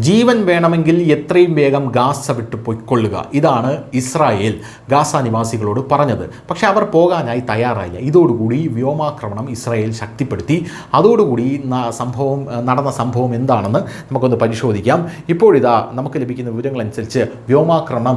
ജീവൻ വേണമെങ്കിൽ എത്രയും വേഗം ഗാസ വിട്ടു പൊയ്ക്കൊള്ളുക. ഇതാണ് ഇസ്രായേൽ ഗാസ നിവാസികളോട് പറഞ്ഞത്. പക്ഷേ അവർ പോകാനായി തയ്യാറായില്ല. ഇതോടുകൂടി വ്യോമാക്രമണം ഇസ്രായേൽ ശക്തിപ്പെടുത്തി. അതോടുകൂടി നടന്ന സംഭവം എന്താണെന്ന് നമുക്കൊന്ന് പരിശോധിക്കാം. ഇപ്പോഴിതാ നമുക്ക് ലഭിക്കുന്ന വിവരങ്ങളനുസരിച്ച് വ്യോമാക്രമണം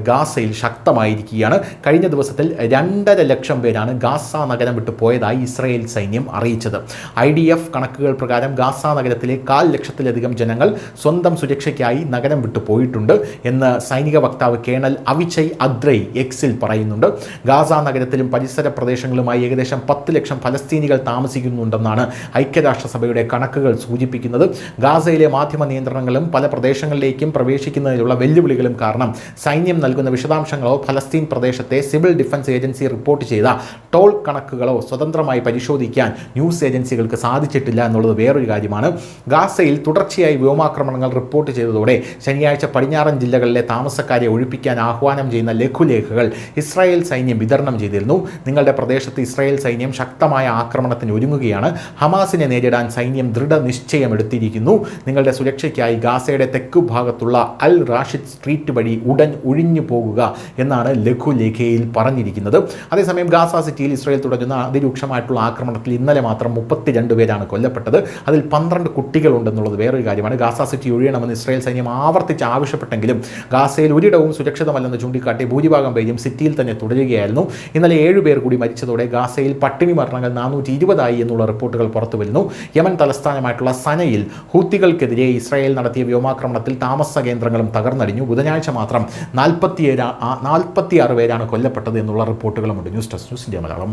ഗാസയിൽ ശക്തമായിരിക്കുകയാണ്. കഴിഞ്ഞ ദിവസത്തിൽ 2.5 ലക്ഷം പേരാണ് ഗാസ നഗരം വിട്ടു പോയതായി ഇസ്രായേൽ സൈന്യം അറിയിച്ചത്. IDF കണക്കുകൾ പ്രകാരം ഗാസ നഗരത്തിലെ 1/4 ലക്ഷത്തിലധികം ജനങ്ങൾ സ്വന്തം സുരക്ഷയ്ക്കായി നഗരം വിട്ടു പോയിട്ടുണ്ട് എന്ന് സൈനിക വക്താവ് കേണൽ അവിചയ് അദ്രൈ എക്സിൽ പറയുന്നുണ്ട്. ഗാസ നഗരത്തിലും പരിസര പ്രദേശങ്ങളുമായി ഏകദേശം 10 ലക്ഷം ഫലസ്തീനികൾ താമസിക്കുന്നുണ്ടെന്നാണ് ഐക്യരാഷ്ട്രസഭയുടെ കണക്കുകൾ സൂചിപ്പിക്കുന്നത്. ഗാസയിലെ മാധ്യമ നിയന്ത്രണങ്ങളും പല പ്രദേശങ്ങളിലേക്കും പ്രവേശിക്കുന്നതിനുള്ള വെല്ലുവിളികളും കാരണം സൈന്യം നൽകുന്ന വിശദാംശങ്ങളോ ഫലസ്തീൻ പ്രദേശത്തെ സിവിൽ ഡിഫൻസ് ഏജൻസി റിപ്പോർട്ട് ചെയ്ത ടോൾ കണക്കുകളോ സ്വതന്ത്രമായി പരിശോധിക്കാൻ ന്യൂസ് ഏജൻസികൾക്ക് സാധിച്ചിട്ടില്ല എന്നുള്ളത് വേറൊരു കാര്യമാണ്. ഗാസയിൽ തുടർച്ചയായി വ്യോമാക്രമണങ്ങൾ റിപ്പോർട്ട് ചെയ്തതോടെ ശനിയാഴ്ച പടിഞ്ഞാറൻ ജില്ലകളിലെ താമസക്കാരെ ഒഴിപ്പിക്കാൻ ആഹ്വാനം ചെയ്യുന്ന ലഘുലേഖകൾ ഇസ്രായേൽ സൈന്യം വിതരണം ചെയ്തിരുന്നു. നിങ്ങളുടെ പ്രദേശത്ത് ഇസ്രായേൽ സൈന്യം ശക്തമായ ആക്രമണത്തിന് ഒരുങ്ങുകയാണ്. ഹമാസിനെ നേരിടാൻ സൈന്യം ദൃഢനിശ്ചയമെടുത്തിരിക്കുന്നു. നിങ്ങളുടെ സുരക്ഷയ്ക്കായി ഗാസയുടെ തെക്കു ഭാഗത്തുള്ള അൽ റാഷിദ് സ്ട്രീറ്റ് വഴി ഉടൻ ഒഴിഞ്ഞു പോകുക എന്നാണ് ലഘുലേഖയിൽ പറഞ്ഞിരിക്കുന്നത്. അതേസമയം ഗാസ സിറ്റിയിൽ ഇസ്രായേൽ തുടരുന്ന അതിരൂക്ഷമായിട്ടുള്ള ആക്രമണത്തിൽ ഇന്നലെ മാത്രം 32 പേരാണ് കൊല്ലപ്പെട്ടത്. അതിൽ 12 കുട്ടികളുണ്ടെന്നുള്ളത് വേറൊരു കാര്യമാണ്. ഗാസ സിറ്റി ഒഴിയണമെന്ന് ഇസ്രായേൽ സൈന്യം ആവർത്തിച്ച് ആവശ്യപ്പെട്ടെങ്കിലും ഗാസയിൽ ഒരിടവും സുരക്ഷിതമല്ലെന്ന് ചൂണ്ടിക്കാട്ടി ഭൂരിഭാഗം പേരും സിറ്റിയിൽ തന്നെ തുടരുകയായിരുന്നു. ഇന്നലെ 7 പേർ കൂടി മരിച്ചതോടെ ഗാസയിൽ പട്ടിണി മരണങ്ങൾ 420 എന്നുള്ള റിപ്പോർട്ടുകൾ പുറത്തുവരുന്നു. യമൻ തലസ്ഥാനമായിട്ടുള്ള സനയിൽ ഹൂത്തികൾക്കെതിരെ ഇസ്രായേൽ നടത്തിയ വ്യോമാക്രമണത്തിൽ താമസ കേന്ദ്രങ്ങളും തകർന്നടിഞ്ഞു. ബുധനാഴ്ച മാത്രം 46 പേരാണ് കൊല്ലപ്പെട്ടത് എന്നുള്ള റിപ്പോർട്ടുകളുമുണ്ട്. News desk news India Malayalam.